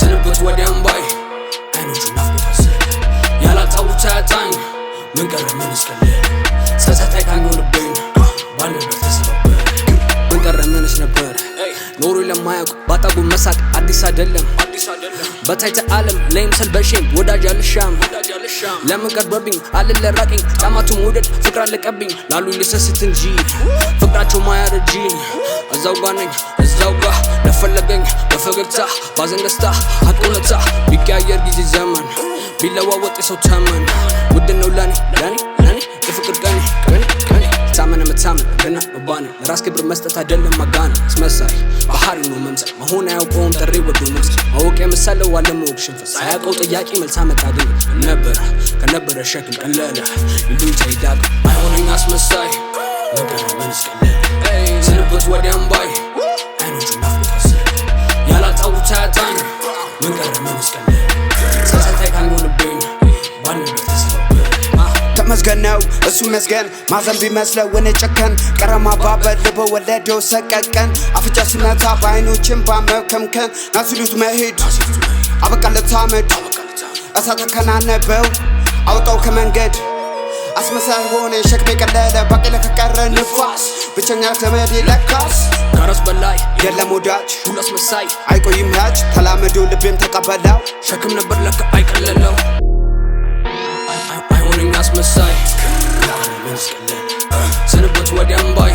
ስንብት ወዲያም ባይ አይኖቹ ናፍቆት ያላጣውታ ያጣኝ ምን ቀረ ምን እስከለ ጸጸታይ ካንጎልብኝ ባለበት ተሰበረ ምን ቀረ ምንስ ነበር ኖሩ ለማያውቅ ባጣጉ መሳቅ አዲስ አይደለም በታይተ ዓለም ለይምሰል በሼም ወዳጅ አልሻም ለምን ቀርበብኝ አልለራቅኝ ጣማቱ መውደድ ፍቅር አለቀብኝ ላሉ ልሰስት እንጂ ፍቅራቸው ማያረጂኝ እዛው ጋር ነኝ እዛው ጋር ለፈለገኝ በፈገግታ ባዘን ደስታ አቆነታ ቢቀያየር ጊዜ ዘመን ቢለዋወጥ የሰው ተመን ውድ ነው ለኔ የፍቅር ቀኔ ታመነ መታመን ገና መባኔ ለራስ ክብር መስጠት አይደለም ማጋነ አስመሳይ ባህሪ ነው መምሰል መሆን አያውቀውም ጥሪ ወዶ መልስ ማወቅ የምሳለው አለማወቅ ሽንፈት ሳያውቀው ጥያቄ መልስ አመጣልኝ ነበረ ከነበረ ሸክም ቀለለ ይሉኝ ተይዳቅ አይሆነኝ አስመሳይ ነገር ምንስ ቀለ ስንብት ወዲያም ባይ አይኖቹ ናፍቆት ያላጣውታ ያጣኝ ምን ቀረ ምንስ ቀለ ጸጸታይ ካንጎልብኝ ባለበት ተመስገን ነው እሱ መስገን ማዘን ቢመስለው ወኔ ጨከን ቀረማ ባበል ልቦ ወለደው ሰቀቀን አፍጫ ሲመታ በአይኖችን ባመከምከን ናሲሉት መሄድ አበቃለት አመድ እሳት ተከናነበው አውጣው ከመንገድ አስመሳይ ሆነ ሸክሜ ቀለለ ባቄላ ከቀረ ንፋስ ብቸኛ ዘመድ ለካስ ከራስ በላይ የለም ወዳጅ ሁሉ አስመሳይ አይቆይም ያጅ ተላመደው ልቤም ተቀበለው ሸክም ነበር ለካ አይቀለለው አይሆነኝ አስመሳይ ስንብት ወዲያም ባይ